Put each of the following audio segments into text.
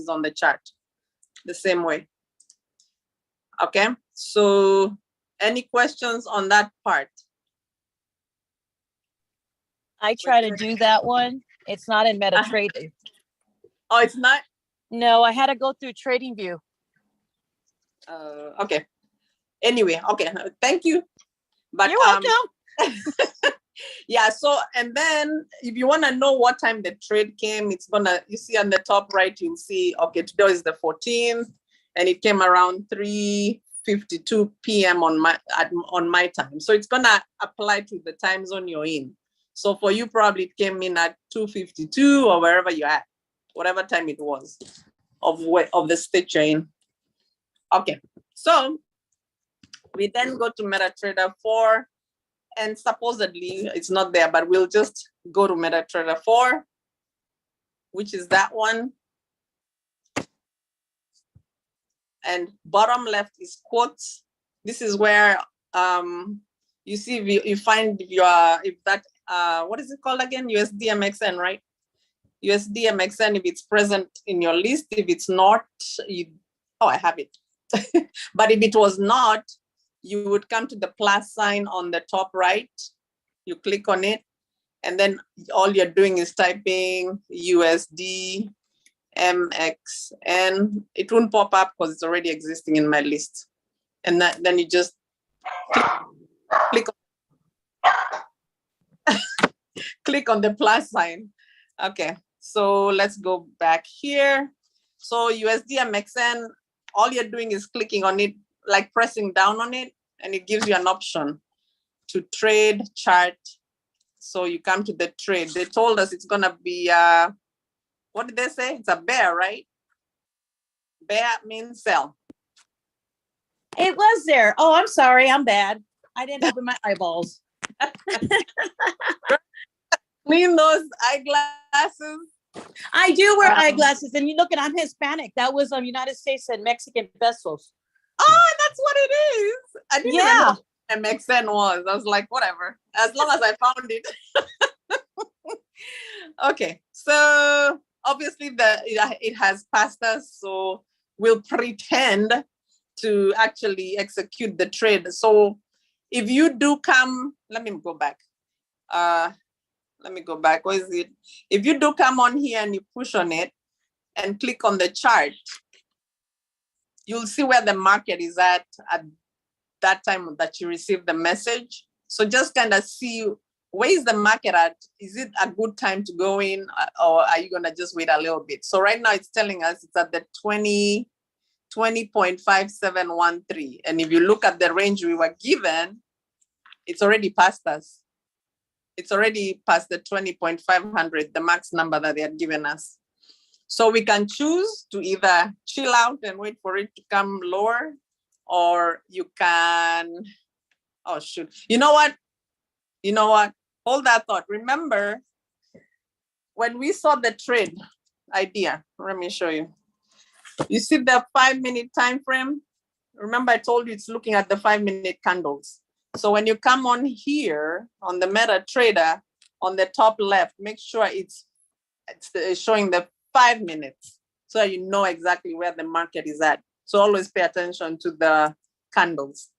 is on the chart, the same way. Okay, so any questions on that part? I try to do that one. It's not in MetaTrader. Oh, it's not? No, I had to go through TradingView. Okay. Anyway, okay. Thank you. But you're welcome. yeah. So, and then if you want to know what time the trade came, it's gonna, you see on the top right, you'll see, okay, today is the 14th, and it came around 3:52 p.m. on my time. So it's gonna apply to the time zone you're in. So for you, probably it came in at 2:52 or wherever you're at, whatever time it was of the state you're in. Okay, so we then go to MetaTrader 4, and supposedly it's not there, but we'll just go to MetaTrader 4, which is that one. And bottom left is quotes. This is where you see if you find if that what is it called again? USDMXN, right? USDMXN, if it's present in your list. If it's not, I have it. But if it was not, you would come to the plus sign on the top right. You click on it, and then all you're doing is typing USD MXN. It won't pop up because it's already existing in my list. And then you just click on the plus sign. Okay, so let's go back here. So USD MXN, all you're doing is clicking on it, like pressing down on it, and it gives you an option to trade chart. So you come to the trade. They told us it's gonna be what did they say? It's a bear, right? Bear means sell. It was there. Oh, I'm sorry. I'm bad. I didn't open my eyeballs. Clean those eyeglasses. I do wear eyeglasses, and you look at, I'm Hispanic. That was United States and Mexican pesos. Oh, that's what it is. I didn't even know what MXN was. I was like, whatever, as long as I found it. Okay, so obviously it has passed us, so we'll pretend to actually execute the trade. So if you do come, let me go back. Where is it? If you do come on here and you push on it and click on the chart, you'll see where the market is at that time that you receive the message. So just kind of see, where is the market at? Is it a good time to go in, or are you gonna just wait a little bit? So right now it's telling us it's at the 20.5713. And if you look at the range we were given, it's already past us. It's already past the 20.500, the max number that they had given us. So we can choose to either chill out and wait for it to come lower, or you can, oh shoot. You know what? Hold that thought. Remember, when we saw the trade idea, let me show you. You see the 5-minute time frame? Remember, I told you it's looking at the 5-minute candles. So when you come on here on the MetaTrader, on the top left, make sure it's showing the 5 minutes, so you know exactly where the market is at. So always pay attention to the candles.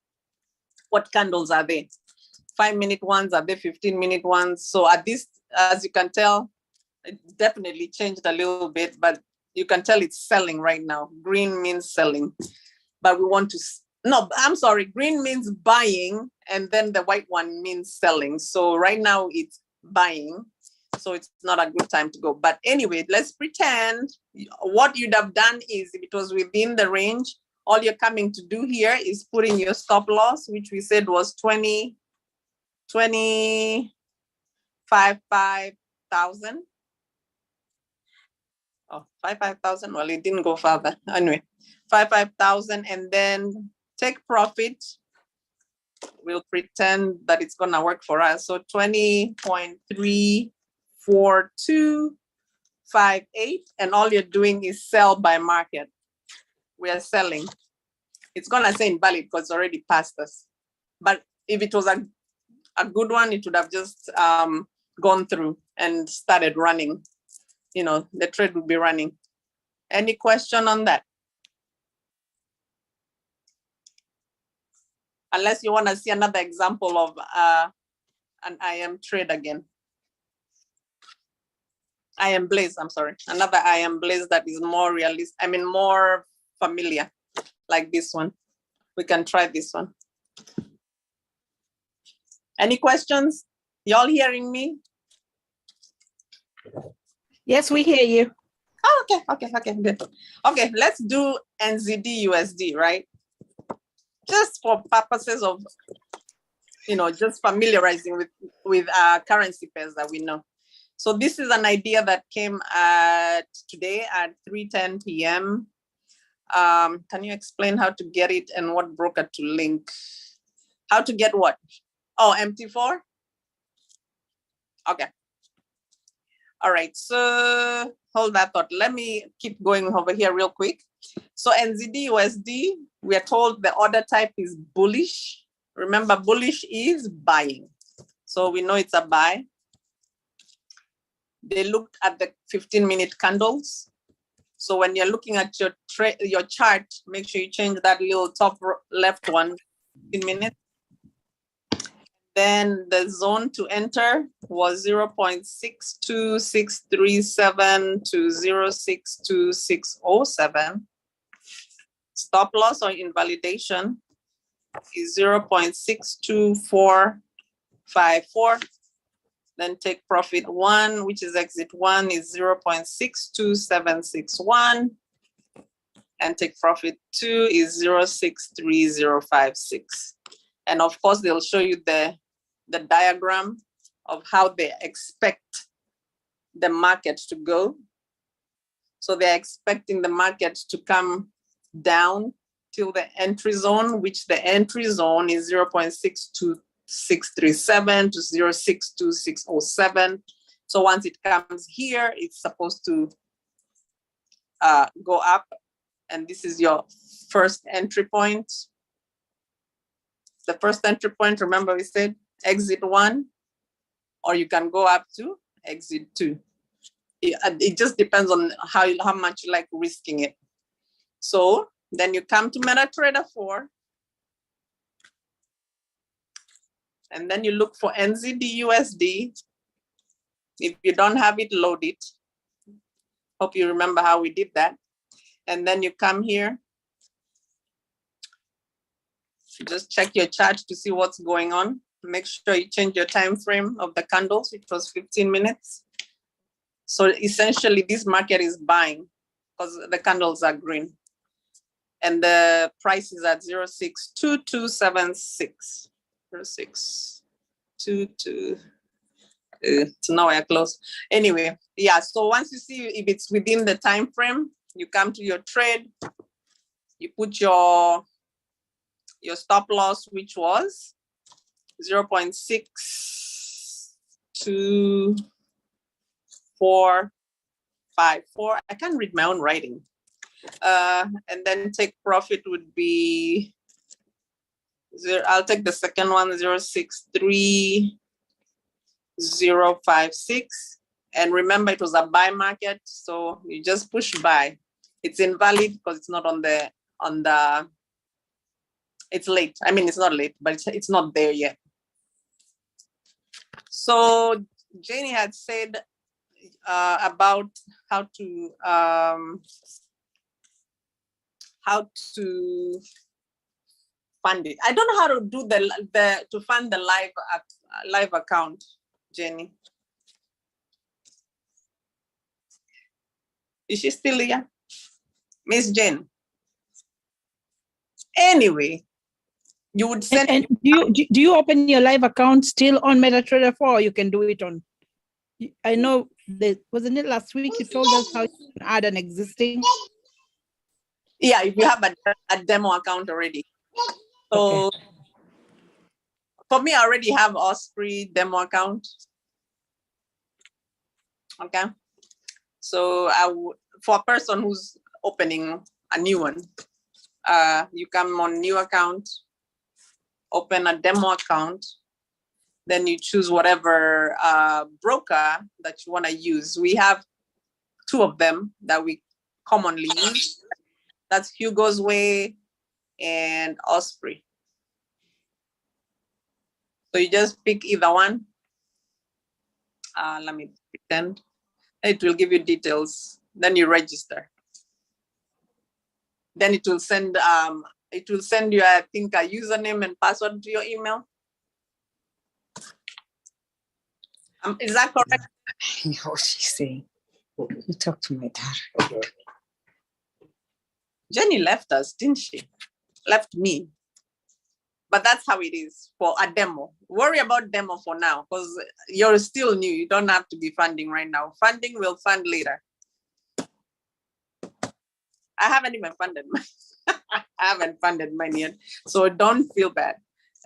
What candles are they? 5-minute ones, are they 15-minute ones? So at this, as you can tell, it definitely changed a little bit, but you can tell it's selling right now. Green means selling, but we want to, no, I'm sorry, green means buying, and then the white one means selling. So right now it's buying, so it's not a good time to go. But anyway, let's pretend what you'd have done is, if it was within the range, all you're coming to do here is putting your stop loss, which we said was 55,000. Oh, 55,000. Well, it didn't go further. Anyway, 55,000, and then take profit. We'll pretend that it's gonna work for us. So 20.34258, and all you're doing is sell by market. We are selling. It's gonna say invalid because it's already passed us. But if it was a good one, it would have just gone through and started running. The trade would be running. Any question on that? Unless you want to see another example of an IM trade again. IM Blaze, I'm sorry. Another IM Blaze that is more realistic, I mean, more familiar, like this one. We can try this one. Any questions? Y'all hearing me? Yes, we hear you. Oh, okay, good. Okay, let's do NZD USD, right? Just for purposes of, just familiarizing with currency pairs that we know. So this is an idea that came today at 3:10 p.m. Can you explain how to get it and what broker to link? How to get what? Oh, MT4? Okay. All right, so hold that thought. Let me keep going over here real quick. So NZD USD, we are told the order type is bullish. Remember, bullish is buying. So we know it's a buy. They looked at the 15-minute candles. So when you're looking at your chart, make sure you change that little top left one, 15 minutes. Then the zone to enter was 0.62637 to 0.62607. Stop loss or invalidation is 0.62454. Then take profit 1, which is exit 1, is 0.62761. And take profit 2 is 0.63056. And of course, they'll show you the diagram of how they expect the market to go. So they're expecting the market to come down till the entry zone, which the entry zone is 0.62637 to 0.62607. So once it comes here, it's supposed to go up. And this is your first entry point. The first entry point, remember we said exit 1, or you can go up to exit 2. It just depends on how much you like risking it. So then you come to MetaTrader 4, and then you look for NZD USD. If you don't have it, load it. Hope you remember how we did that. And then you come here. Just check your chart to see what's going on. Make sure you change your time frame of the candles, which was 15 minutes. So essentially, this market is buying because the candles are green. And the price is at 0.62276. 0.622. So now we're close. Anyway, yeah, so once you see if it's within the time frame, you come to your trade, you put your stop loss, which was 0.62454. I can't read my own writing. And then take profit would be I'll take the second one, 0.63056. And remember, it was a buy market, so you just push buy. It's invalid because it's not on the it's late. I mean, it's not late, but it's not there yet. So Janie had said about how to fund it. I don't know how to do to fund the live account, Jenny. Is she still here? Miss Jane. Anyway, you would send. And do you open your live account still on MetaTrader 4, or you can do it on? I know wasn't it last week you told us how you can add an existing? Yeah, if you have a demo account already. So okay. For me, I already have Osprey demo account. Okay. So for a person who's opening a new one, you come on new account, open a demo account, then you choose whatever broker that you want to use. We have 2 of them that we commonly used. That's Hugo's Way and Osprey. So you just pick either one. Let me pretend. It will give you details. Then you register. Then it will send you, I think, a username and password to your email. Is that correct? I know what she's saying. You talk to my dad. Jenny left us, didn't she? Left me. But that's how it is for a demo. Worry about demo for now because you're still new. You don't have to be funding right now. Funding will fund later. I haven't even funded mine. I haven't funded mine yet. So don't feel bad.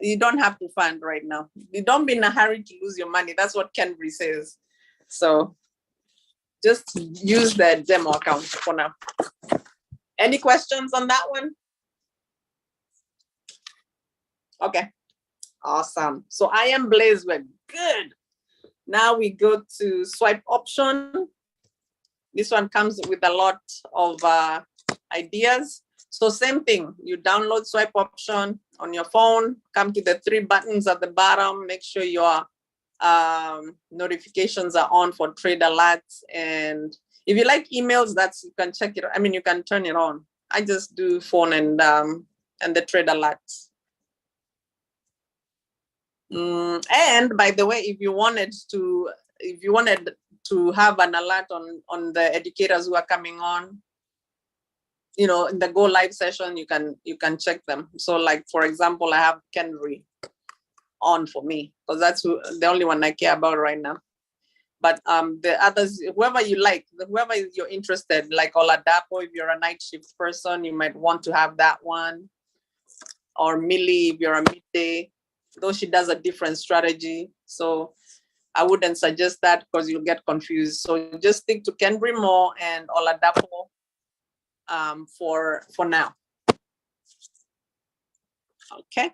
You don't have to fund right now. You don't be in a hurry to lose your money. That's what Kenbury says. So just use the demo account for now. Any questions on that one? Okay, awesome. So I am Blaze, we're good. Now we go to swipe option. This one comes with a lot of ideas. So same thing, you download swipe option on your phone, come to the 3 buttons at the bottom, make sure your notifications are on for trade alerts. And if you like emails, you can check it. I mean, you can turn it on. I just do phone and the trade alerts. And by the way, if you wanted to have an alert on the educators who are coming on, in the go live session, you can check them. So like, for example, I have Kenbury on for me because that's the only one I care about right now. But the others, whoever you like, whoever you're interested, like Oladapo, if you're a night shift person, you might want to have that one. Or Millie, if you're a midday, though she does a different strategy. So I wouldn't suggest that because you'll get confused. So just stick to Kenbury Moore and Oladapo for now. Okay.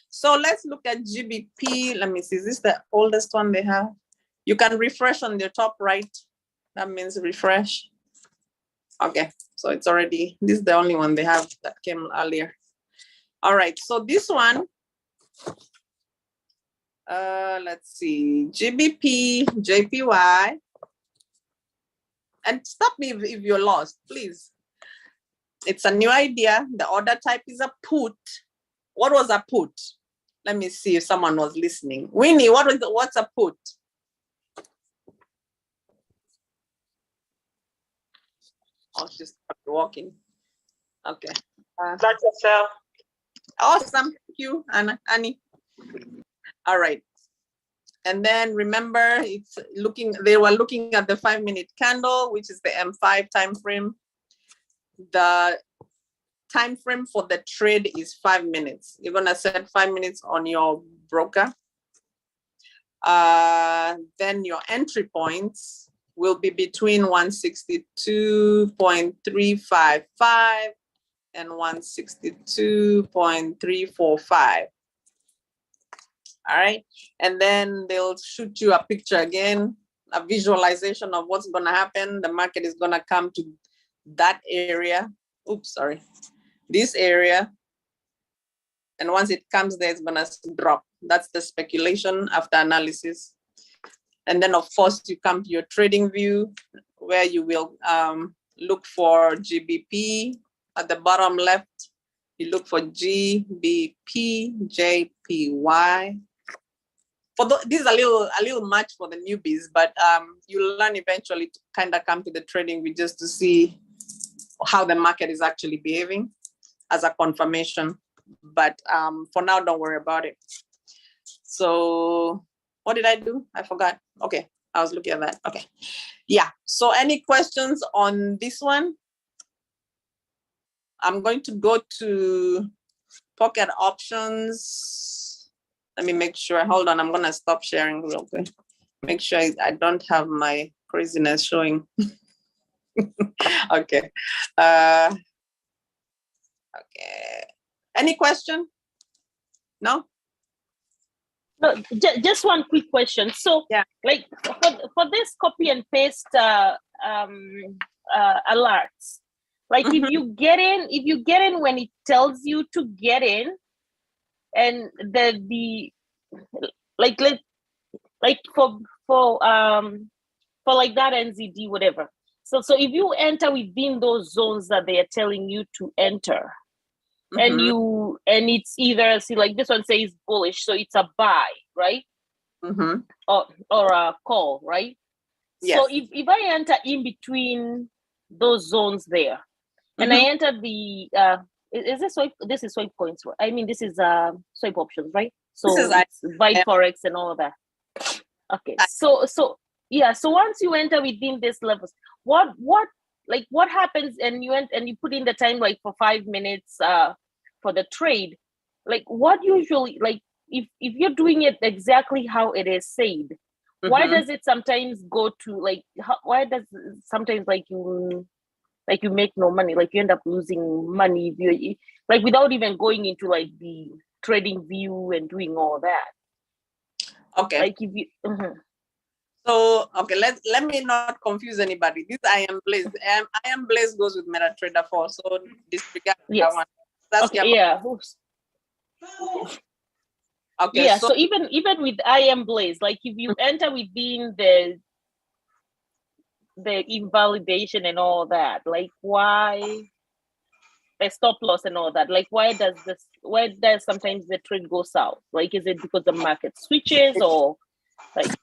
So let's look at GBP. Let me see, is this the oldest one they have? You can refresh on the top right. That means refresh. Okay, so it's already, this is the only one they have that came earlier. All right, so this one, let's see, GBP, JPY, and stop me if you're lost, please. It's a new idea. The order type is a put. What was a put? Let me see if someone was listening. Winnie, what's a put? Oh, she's walking. Okay. That's a sell. Awesome. Thank you, Annie. All right. And then remember, they were looking at the 5-minute candle, which is the M5 time frame. The time frame for the trade is 5 minutes. You're gonna set 5 minutes on your broker. Then your entry points will be between 162.355 and 162.345. All right, and then they'll shoot you a picture again, a visualization of what's gonna happen. The market is gonna come to that area. Oops, sorry, this area. And once it comes there, it's gonna drop. That's the speculation after analysis. And then of course you come to your trading view where you will look for GBP at the bottom left. You look for GBP, JPY. This is a little much for the newbies, but you'll learn eventually to kind of come to the trading view just to see how the market is actually behaving as a confirmation. But for now, don't worry about it. So what did I do? I forgot. Okay, I was looking at that. Okay, yeah. So any questions on this one? I'm going to go to pocket options. Let me make sure. Hold on, I'm gonna stop sharing real quick. Make sure I don't have my craziness showing. Okay. Okay. Any question? No? No, just one quick question. So, Yeah. like for this copy and paste alerts. Like if you get in when it tells you to get in, and the like for like that NZD whatever. So if you enter within those zones that they are telling you to enter, and it's either, see, like this one says bullish, so it's a buy, right? Or a call, right? Yes. So if I enter in between those zones there, and I enter the is this swipe? This is swipe coins. I mean, this is swipe options, right? So it's Byte Forex and all of that. Okay. So yeah. So once you enter within these levels, what happens? And you put in the time, like for 5 minutes for the trade. Like what usually, like if you're doing it exactly how it is said, why does it sometimes go to like why does sometimes like you make no money, like you end up losing money if you like without even going into like the trading view and doing all that? Okay. Like if you So okay, let me not confuse anybody. This I am Blaze. I am Blaze goes with MetaTrader 4. So disregard that one. That's okay, yeah. Okay. Yeah. So even with I am Blaze, like if you enter within the invalidation and all that, like why the stop loss and all that, like why does sometimes the trade go south? Like is it because the market switches, or like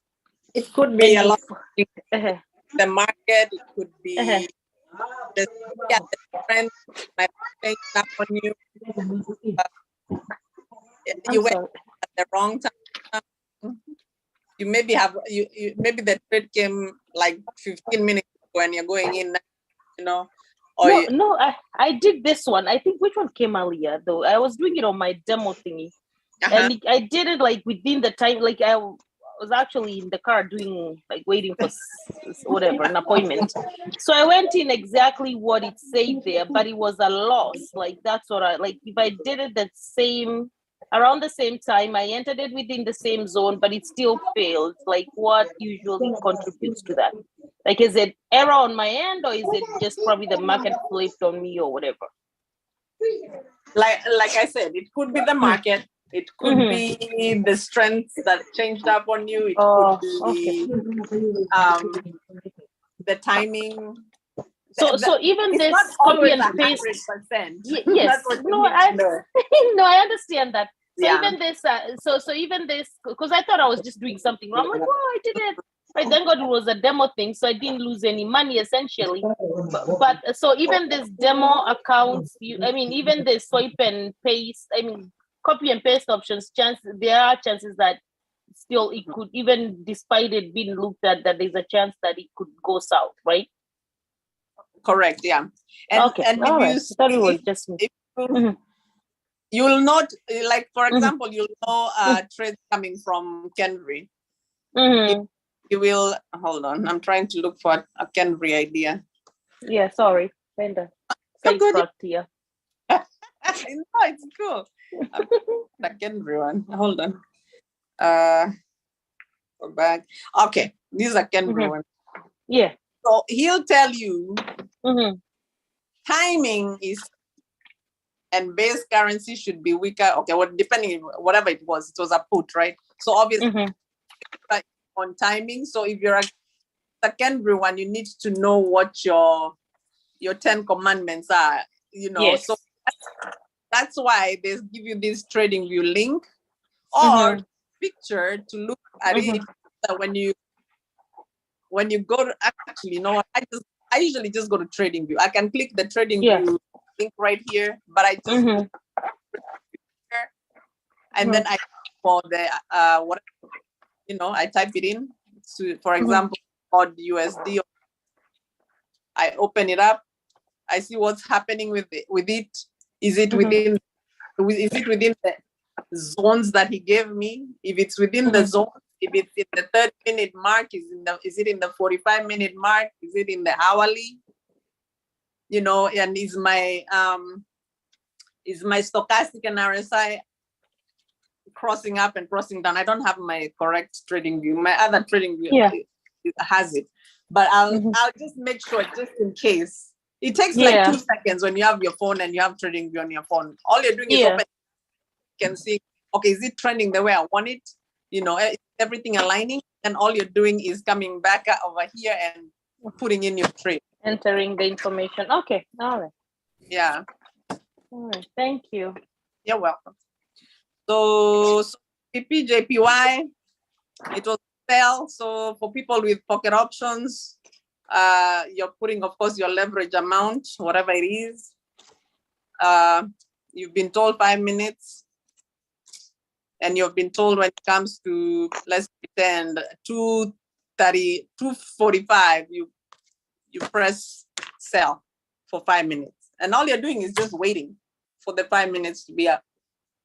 it could be a lot of things. The market, it could be the trend might change up on you. You went at the wrong time. You maybe have maybe the trade came like 15 minutes when you're going in, you know. Or I did this one. I think, which one came earlier though? I was doing it on my demo thingy, and I did it like within the time. Like I was actually in the car doing like waiting for whatever, an appointment. So I went in exactly what it said there, but it was a loss. Like that's what I like. If I did it around the same time, I entered it within the same zone, but it still failed. Like what usually contributes to that? Like, is it error on my end, or is it just probably the market flipped on me or whatever? Like I said, it could be the market. It could be the strength that changed up on you. It could be the timing. So even this copy and paste. 100%. Yes. No, I understand that. So Yeah. even this, so even this, because I thought I was just doing something wrong. I'm like, oh, I did it. Right, thank God it was a demo thing, so I didn't lose any money essentially. But so even this demo accounts, even the swipe and paste, copy and paste options, there are chances that still it could, even despite it being looked at, that there's a chance that it could go south, right? Correct. Yeah. And, okay. and all if right. you I thought it was just you'll not, like for example, you'll know trades coming from Kenry. You will hold on. I'm trying to look for a Kenry idea. Yeah, sorry. Brenda. So good. Here. No, it's cool. The Kenry one. Hold on. Go back. Okay, these are Kenry one. Yeah. So he'll tell you timing is, and base currency should be weaker. Okay, well, depending whatever it was a put, right? So obviously on timing. So if you're a secondary one, you need to know what your 10 commandments are, Yes. So that's why they give you this trading view link or picture to look at it. When you go to actually, I usually just go to trading view. I can click the trading view link right here, but I just go here, and then I for the what I type it in. So for example, odd USD. I open it up. I see what's happening with it. Is it within the zones that he gave me? If it's within the zone, if it's in the 30-minute mark, is it in the 45-minute mark? Is it in the hourly? And is my stochastic and RSI crossing up and crossing down? I don't have my correct trading view. My other trading view has it. but I'll Mhm. I'll just make sure just in case. It takes like Yeah. 2 seconds when you have your phone and you have TradingView on your phone. All you're doing is Yeah. open, you can see, okay, is it trending the way I want it? You know, is everything aligning? And all you're doing is coming back over here and putting in your trade. Entering the information. Okay. All right. Yeah, All right. Thank you. you're welcome. So JPY, it was sell. So for people with pocket options, you're putting, of course, your leverage amount, whatever it is. You've been told 5 minutes, and you've been told when it comes to, let's pretend 2:30, 2:45, you press sell for 5 minutes, and all you're doing is just waiting for the 5 minutes to be up.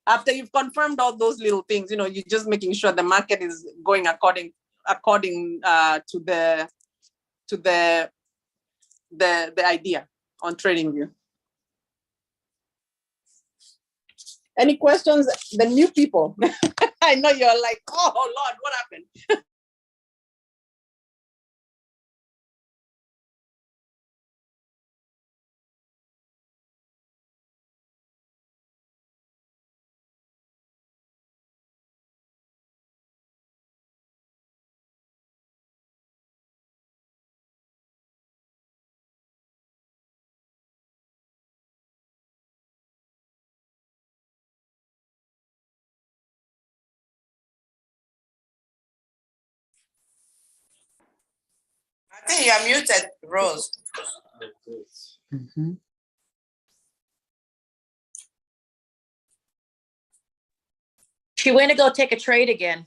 After you've confirmed all those little things, you know, you're just making sure the market is going according to the idea on TradingView. Any questions? The new people. I know you're like, oh Lord, what happened? I think you are muted, Rose. Mhm. She went to go take a trade again.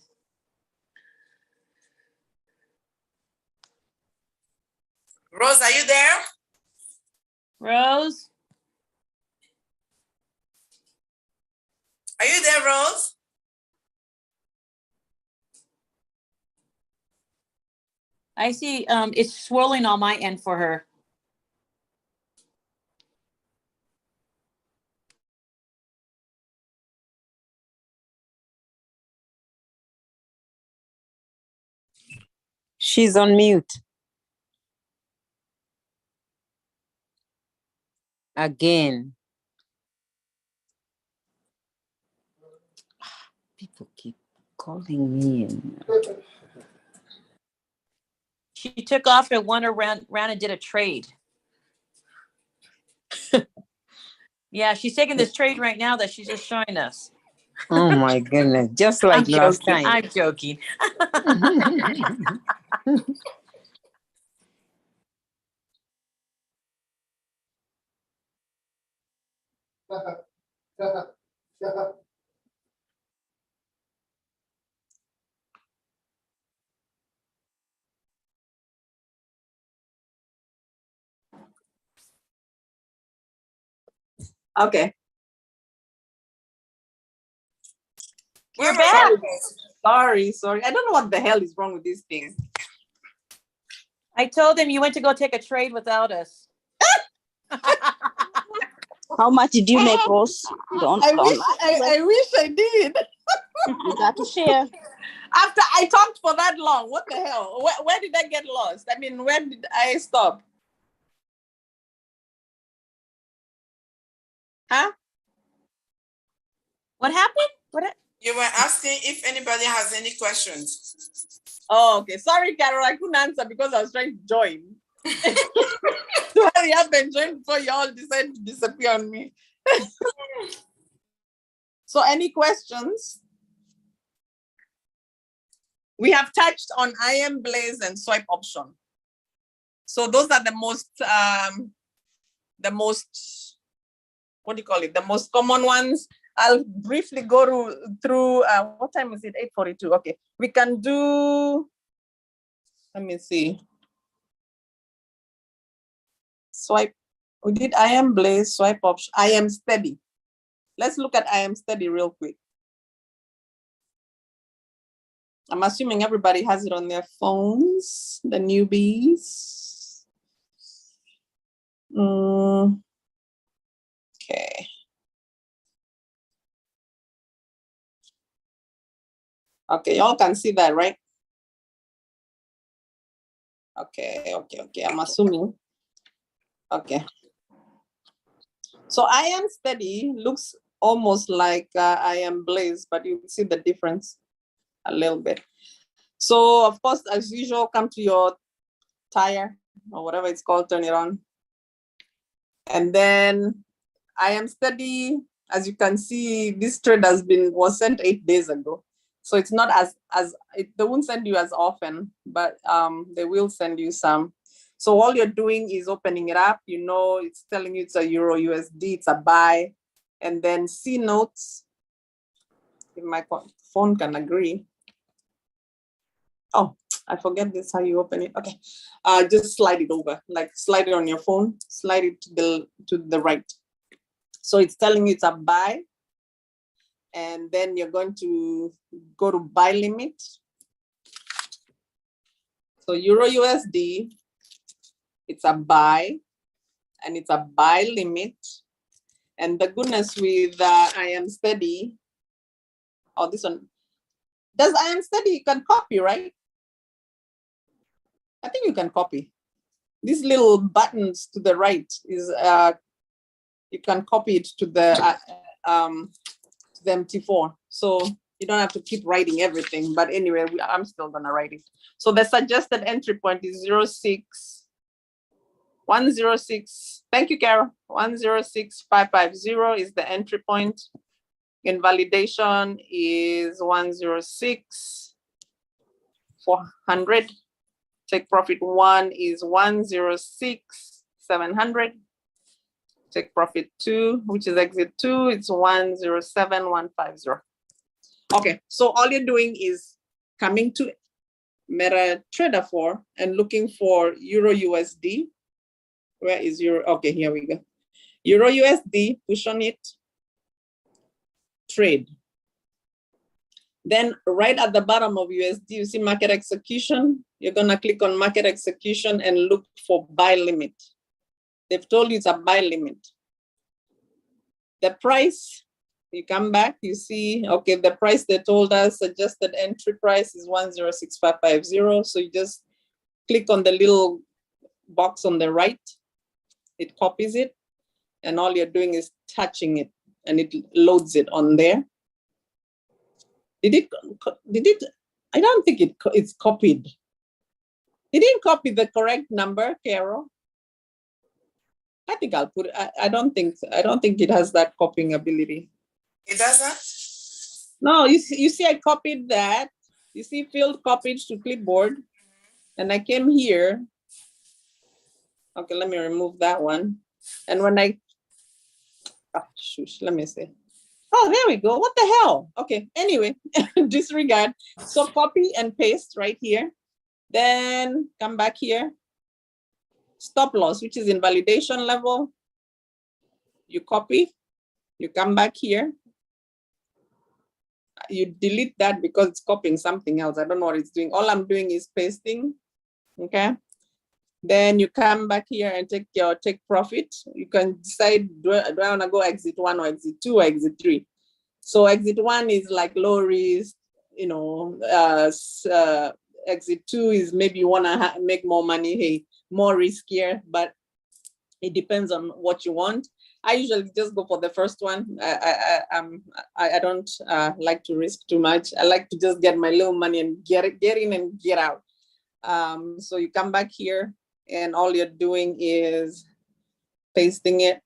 Rose, are you there? Rose? Are you there, Rose? I see it's swirling on my end for her. She's on mute. Again. People keep calling me. She took off and went around and did a trade. Yeah, she's taking this trade right now that she's just showing us. Oh my goodness. Just like I'm last joking. time. I'm joking. Okay. You're back. Sorry. I don't know what the hell is wrong with this thing. I told him you went to go take a trade without us. How much did you make, Rose? Don't I lie. wish I did. You got to share. After I talked for that long, what the hell? Where did I get lost? I mean, where did I stop? Huh? What happened? You were asking if anybody has any questions. Oh, okay. Sorry, Carol, I couldn't answer because I was trying to join. To hurry up and join before you all decide to disappear on me. So any questions? We have touched on IM Blaze and swipe option. So those are the most, what do you call it? The most common ones. I'll briefly go through, what time is it? 8:42. Okay. We can do, let me see. Swipe. We did IM Blaze, swipe option, IM Steady. Let's look at IM Steady real quick. I'm assuming everybody has it on their phones, the newbies. Okay. Okay, y'all can see that, right? Okay. I'm assuming. Okay. So I am steady looks almost like I am blaze, but you see the difference a little bit. So of course, as usual, come to your tire or whatever it's called, turn it on. And then I am steady. As you can see, this trade was sent 8 days ago. So it's not they won't send you as often, but they will send you some. So all you're doing is opening it up. You know, it's telling you it's a Euro USD, it's a buy. And then C notes, if my phone can agree. Oh, I forget this, how you open it. Okay, just slide it over, like slide it on your phone, slide it to the right. So it's telling you it's a buy. And then you're going to go to buy limit. So Euro USD, it's a buy, and it's a buy limit. And the goodness with I am steady, oh, this one, does I am steady, you can copy, right? I think you can copy. These little buttons to the right is, you can copy it to the MT4. So you don't have to keep writing everything, but anyway, I'm still gonna write it. So the suggested entry point is 106. Thank you, Carol. 106,550 is the entry point. Invalidation is 106,400. Take profit 1 is 106,700. Take profit 2, which is exit 2, it's 107,150. Okay, so all you're doing is coming to MetaTrader 4 and looking for Euro USD. Where is Euro? Okay, here we go. Euro USD, push on it, trade. Then right at the bottom of USD, you see market execution. You're gonna click on market execution and look for buy limit. They've told you it's a buy limit. The price, you come back, you see, okay, the price they told us, suggested entry price is 106,550. So you just click on the little box on the right, it copies it, and all you're doing is touching it, and it loads it on there. Did it? I don't think it's copied. It didn't copy the correct number, Carol. I think I'll put it. I don't think it has that copying ability. It doesn't? No, you see I copied that. You see field copied to clipboard. And I came here. Okay, let me remove that one. And when shush, let me see. Oh, there we go. What the hell? Okay, anyway, disregard. So copy and paste right here. Then come back here. Stop loss, which is invalidation level. You copy, you come back here. You delete that because it's copying something else. I don't know what it's doing. All I'm doing is pasting, okay? Then you come back here and take profit. You can decide, do I wanna go exit 1 or exit 2 or exit 3? So exit 1 is like low risk, you know, exit 2 is maybe you wanna make more money, hey, more riskier, but it depends on what you want. I usually just go for the first one. I don't like to risk too much. I like to just get my little money and get in and get out. So you come back here and all you're doing is pasting it.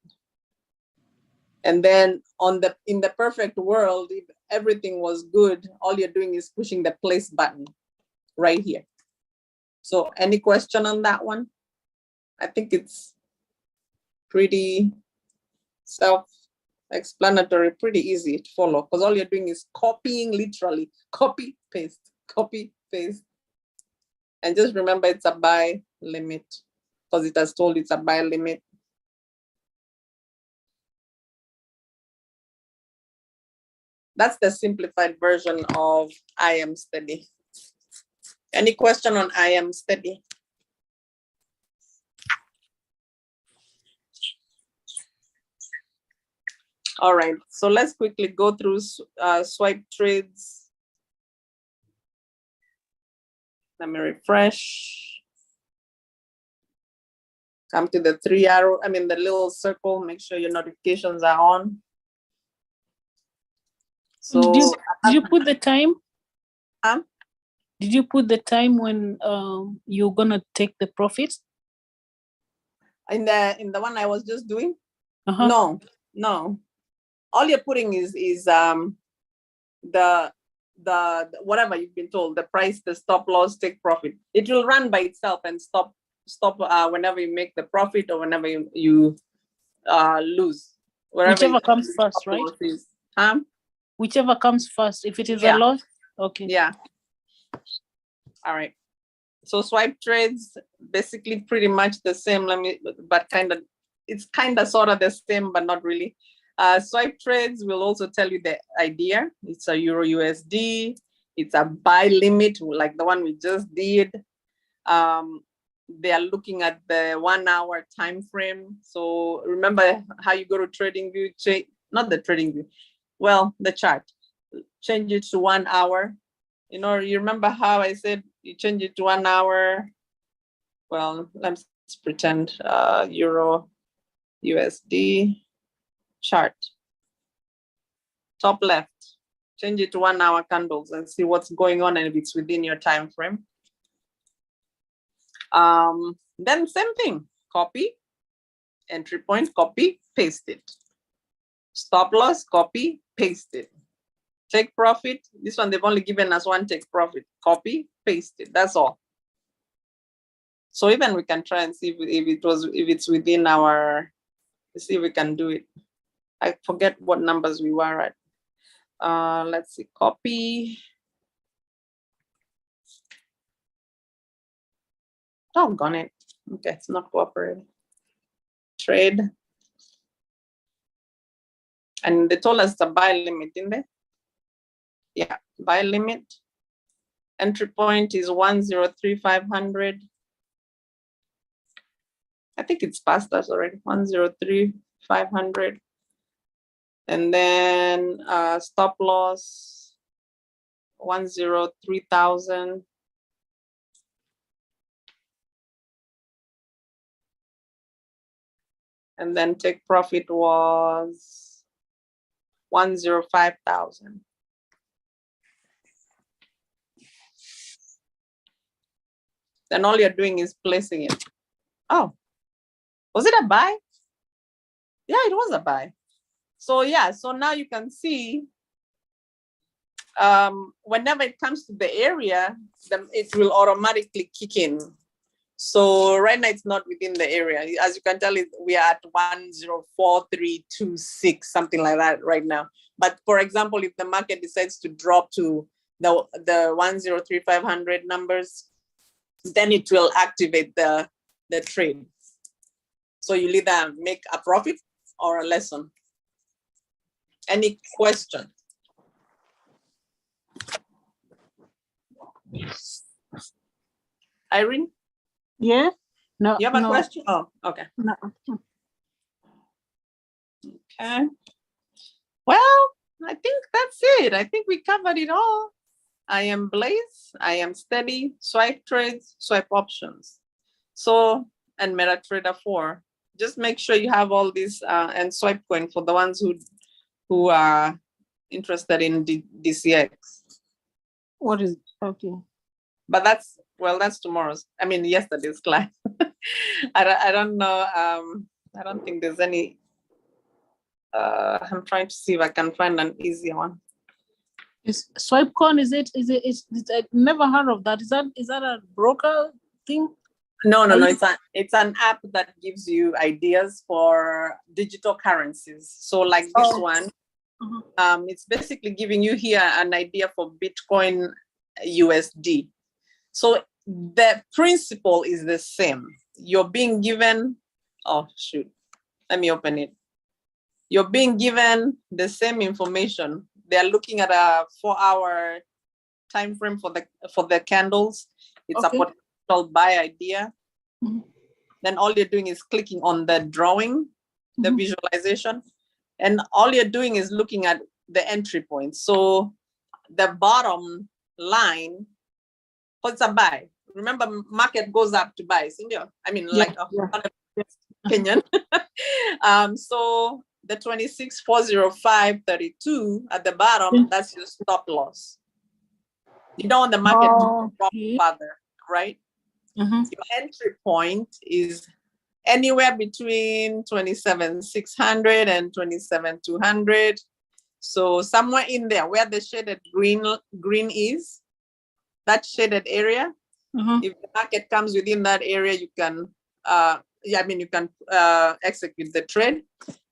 And then in the perfect world, if everything was good, all you're doing is pushing the place button right here. So any question on that one? I think it's pretty self-explanatory, pretty easy to follow, because all you're doing is copying, literally copy, paste, and just remember it's a buy limit because it has told it's a buy limit. That's the simplified version of I am steady. Any question on I am steady? All right, so let's quickly go through swipe trades. Let me refresh. Come to the three arrow, I mean the little circle, make sure your notifications are on. So Did you put the time? Huh? Did you put the time when you're gonna take the profits? in the one I was just doing? Uh-huh. No. All you're putting is the whatever you've been told, the price, the stop loss, take profit. It will run by itself and stop whenever you make the profit or whenever you lose. Whichever comes first, right? Huh? Whichever comes first. If it is a Yeah. loss, okay. Yeah. All right. So swipe trades, basically pretty much the same. But it's kind of sort of the same, but not really. Swipe trades will also tell you the idea. It's a Euro USD. It's a buy limit, like the one we just did. They are looking at the 1 hour time frame. So remember how you go to TradingView, not the TradingView, well, the chart. Change it to 1 hour. You know, you remember how I said you change it to 1 hour? Well, let's pretend Euro USD chart. Top left, change it to 1 hour candles and see what's going on and if it's within your time frame. Then same thing, copy, entry point, copy, paste it. Stop loss, copy, paste it. Take profit, this one they've only given us one take profit, copy, paste it, that's all. So even we can try and see if it's within our, let's see if we can do it. I forget what numbers we were at. Let's see, copy. Doggone it. Okay, it's not cooperating. Trade. And they told us the buy limit, didn't they? Yeah, buy limit. Entry point is 103,500. I think it's past us already, 103,500. And then stop loss, 103,000. And then take profit was 105,000. Then all you're doing is placing it. Oh, was it a buy? Yeah, it was a buy. So yeah, so now you can see whenever it comes to the area, it will automatically kick in. So right now it's not within the area. As you can tell, we are at 104,326, something like that right now. But for example, if the market decides to drop to the 103,500 numbers, then it will activate the trade. So you'll either make a profit or a lesson. Any question? Irene? Yeah. No, You have a no. question? Oh, okay. No. Okay. Well, I think that's it. I think we covered it all. I am Blaze. I am Steady, Swipe Trades, Swipe Options. So, and MetaTrader 4. Just make sure you have all these and SwipeCoin for the ones who are interested in DCX. What is okay? But that's tomorrow's. I mean, yesterday's class. I don't know. I don't think there's any. I'm trying to see if I can find an easier one. Is SwipeCoin, is it I've never heard of that. Is that a broker thing? No. It's an app that gives you ideas for digital currencies. So like this one, it's basically giving you here an idea for Bitcoin USD. So the principle is the same. You're being given, oh shoot, let me open it. You're being given the same information. They're looking at a 4-hour time frame for the candles. It's a potential buy idea. Then all you're doing is clicking on the drawing, the visualization, and all you're doing is looking at the entry points. So the bottom line, it's a buy. Remember, market goes up to buy, I mean, like 100 Kenyan. So the 26,405.32 at the bottom, that's your stop loss. You don't want the market to drop Okay. further, right? Mhm. Your entry point is anywhere between 27,600 and 27,200. So somewhere in there where the shaded green is, that shaded area, Mhm. if the market comes within that area, you can you can execute the trade.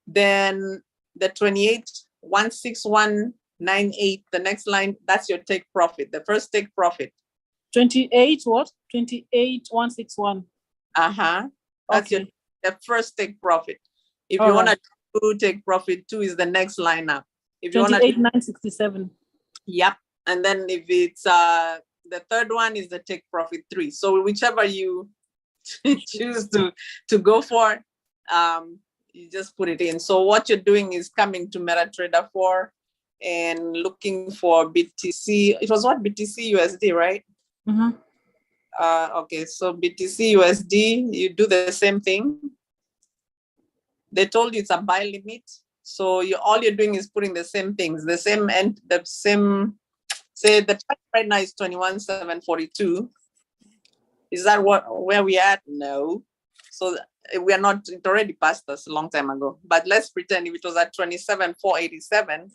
Then the 28,161.98, the next line, that's your take profit, the first take profit. 28 what? 28,161. That's Okay. the first take profit. If you All want right. to do take profit, 2 is the next line up. If you want to, 28,967. yep. And then if it's the third one is the take profit 3. So whichever you choose to go for, you just put it in. So what you're doing is coming to MetaTrader 4 and looking for BTC. It was what, BTC USD, right? Mhm. Okay, so BTC USD, you do the same thing. They told you it's a buy limit. So all you're doing is putting the same things, the same, say the price right now is 21,742. Is that where we at? No. So we are not, it already passed us a long time ago. But let's pretend if it was at 27,487,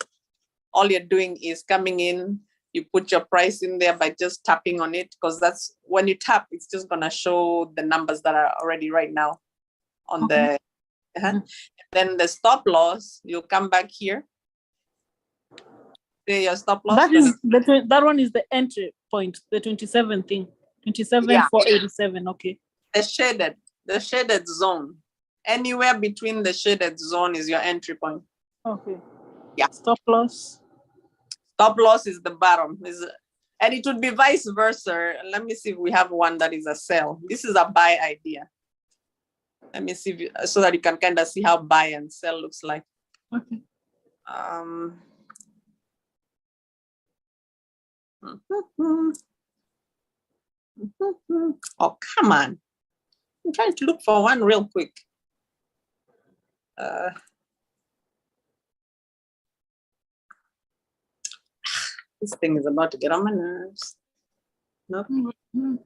all you're doing is coming in, you put your price in there by just tapping on it, because that's when you tap, it's just gonna show the numbers that are already right now on the, then the stop loss, you'll come back here. Say your stop loss. That one is the entry point, the 27 thing. 27,487. Okay. The shaded zone. Anywhere between the shaded zone is your entry point. Okay. Yeah. Stop loss. Stop loss is the bottom. And it would be vice versa. Let me see if we have one that is a sell. This is a buy idea. Let me see so that you can kind of see how buy and sell looks like. Okay. Oh, come on. I'm trying to look for one real quick. This thing is about to get on my nerves. Nope. Mhm.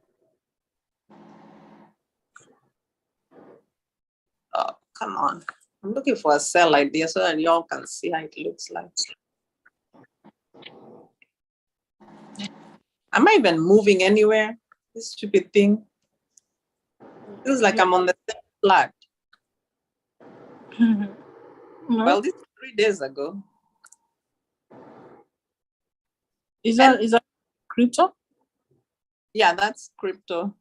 Oh, come on. I'm looking for a sell idea so that y'all can see how it looks like. Am I even moving anywhere? This stupid thing. Feels like I'm on the same flat. No. Well, this is 3 days ago. Is that crypto? Yeah, that's crypto.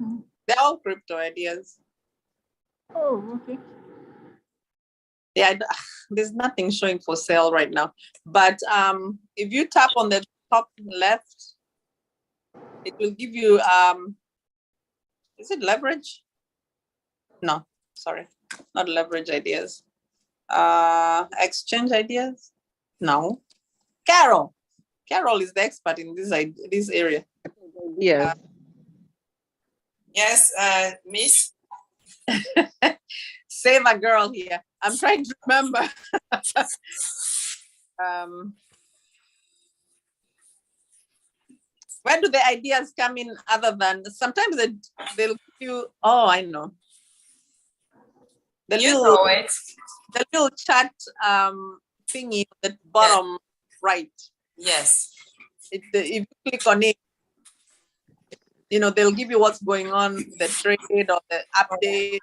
Mhm. They're all crypto ideas. Oh, okay. Yeah, there's nothing showing for sale right now. But if you tap on the top left, it will give you, is it leverage? No, sorry, not leverage ideas. Exchange ideas? No. Carol is the expert in this area. Yeah. Yes, Miss. Save a girl here. I'm trying to remember. Where do the ideas come in other than sometimes they'll give you, oh, I know. The little chat thingy at the bottom right. Yes. If you click on it, they'll give you what's going on, the trade or the update,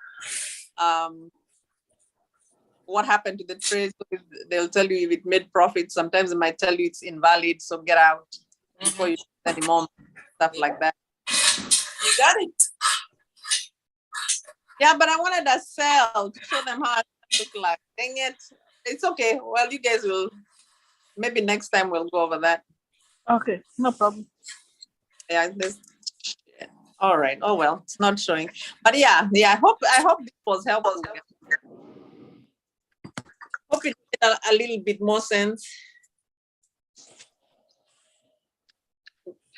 what happened to the trade. So they'll tell you if it made profit. Sometimes they might tell you it's invalid, so get out before you spend any more, stuff like that. You got it. Yeah, but I wanted a sell to show them how it look like. Dang it. It's okay. Well, you guys will, maybe next time we'll go over that. Okay, no problem. Yeah, all right. Oh well, it's not showing. But yeah, I hope this was helpful. Hope it made a little bit more sense.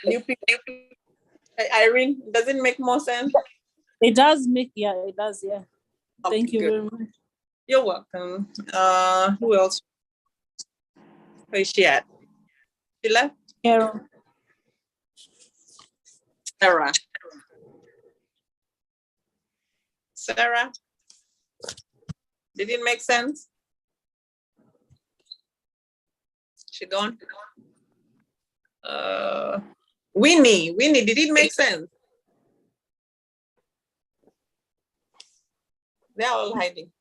New people. Irene, does it make more sense? It does make, yeah, it does, yeah. Thank you good. very much. You're welcome. Who else? Where is she at? She left? Carol. Sarah. Sarah? Did it make sense? She gone? Winnie, did it make sense? They're all hiding.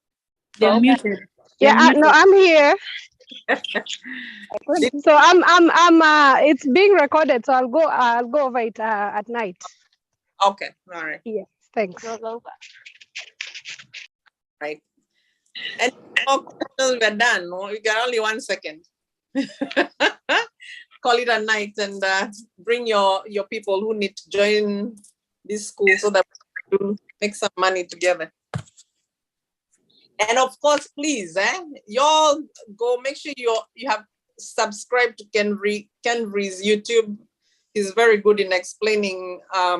They're muted. Yeah, They're no, muted. I'm here. So it's being recorded, so I'll go over it at night. Okay, all right. Yes, thanks. Right. And more questions, we're done. We got only 1 second. Call it a night and bring your people who need to join this school so that we can make some money together. And of course, please, y'all go make sure you have subscribed to Kenry's YouTube. He's very good in explaining how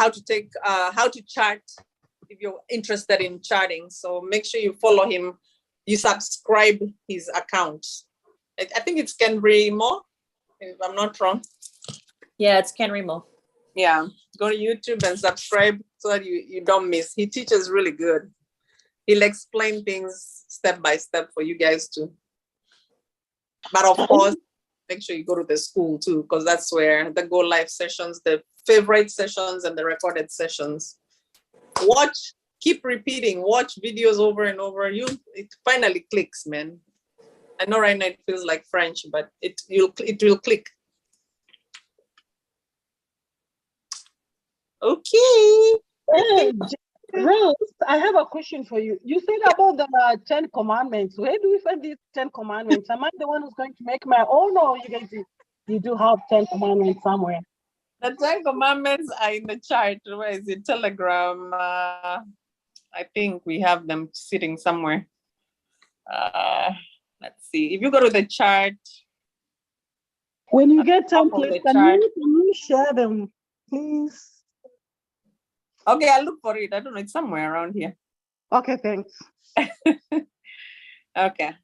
to chart if you're interested in charting. So make sure you follow him. You subscribe his account. I think it's Kenry Mo, if I'm not wrong. Yeah, it's Ken Remo. Yeah, go to YouTube and subscribe so that you don't miss. He teaches really good. He'll explain things step by step for you guys too. But of course, make sure you go to the school too, because that's where the Go Live sessions, the favorite sessions and the recorded sessions. Watch, keep repeating, watch videos over and over. It finally clicks, man. I know right now it feels like French, but it will click. Okay. Hey, Rose, I have a question for you. You said about the 10 commandments. Where do we find these 10 commandments? Am I the one who's going to make my own, or you guys, you do have 10 commandments somewhere? The 10 commandments are in the chart. Where is it? Telegram. I think we have them sitting somewhere. Let's see. If you go to the chart. When you get time, top of please, the can chart. you share them, please? Okay, I'll look for it. I don't know. It's somewhere around here. Okay, thanks. Okay.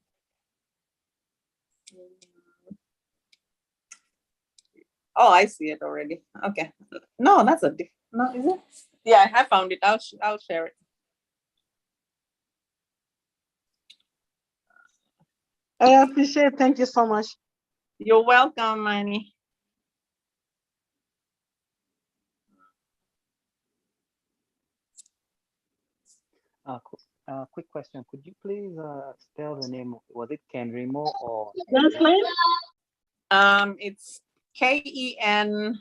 Oh, I see it already. Okay. No, that's a different. No, is it? Yeah, I found it. I'll share it. I appreciate it. Thank you so much. You're welcome, Manny. Quick question. Could you please spell the name? Was it Kenrymo or? Yes, please. It's KENVRYMO.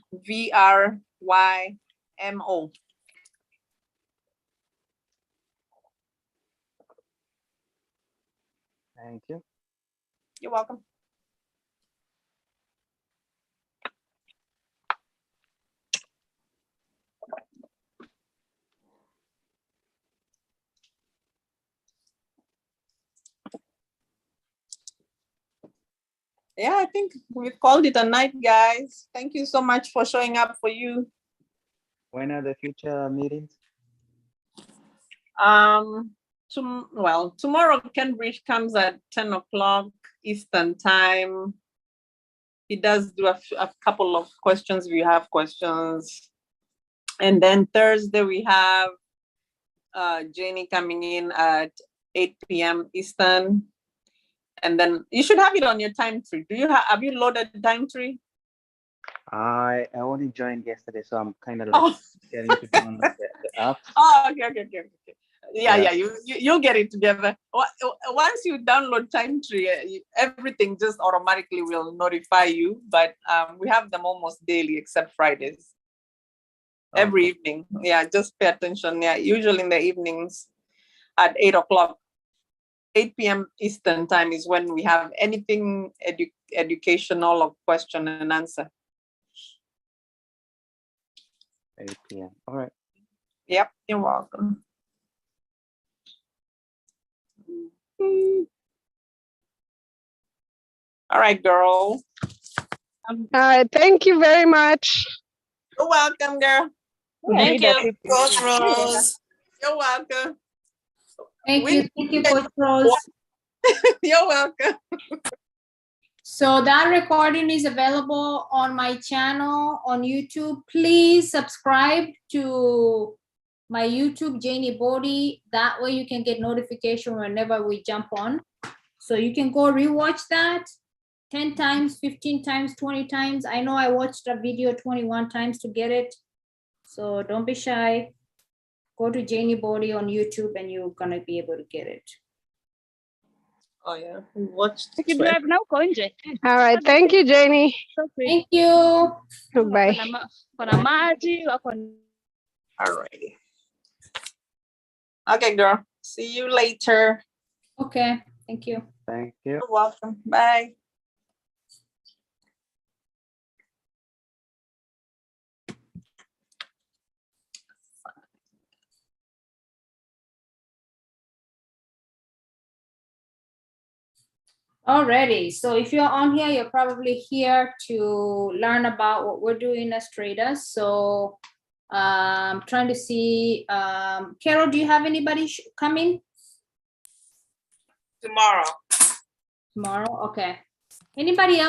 Thank you. You're welcome. Yeah, I think we've called it a night, guys. Thank you so much for showing up for you. When are the future meetings? Tomorrow Cambridge comes at 10 o'clock Eastern time. He does do a couple of questions if you have questions. And then Thursday we have Jenny coming in at 8 p.m. Eastern. And then you should have it on your time tree. Have you loaded the time tree? I only joined yesterday, so I'm kind of like getting to download the app. Oh, okay. Yeah, you'll get it together. Once you download Time Tree, everything just automatically will notify you. But we have them almost daily, except Fridays. Every evening. Yeah, just pay attention. Yeah, usually in the evenings at 8 o'clock. 8 p.m. Eastern time is when we have anything educational or question and answer. 8 p.m. All right. Yep, you're welcome. All right, girl. Thank you very much. You're welcome, girl. Thank you. Coach Rose. You're welcome. Thank you, Coach Rose. You're welcome. So that recording is available on my channel on YouTube. Please subscribe to my YouTube, Janie Bodie. That way you can get notification whenever we jump on. So you can go rewatch that 10 times, 15 times, 20 times. I know I watched a video 21 times to get it. So don't be shy. Go to Janie Bodie on YouTube and you're gonna be able to get it. Oh yeah, watch. All right. Thank you, Janie. Thank you. Goodbye. Alrighty. Okay, girl. See you later. Okay, thank you. Thank you. You're welcome. Bye. Alrighty, so if you're on here, you're probably here to learn about what we're doing as traders. So trying to see, Carol, do you have anybody coming Tomorrow. tomorrow? Okay. Anybody else?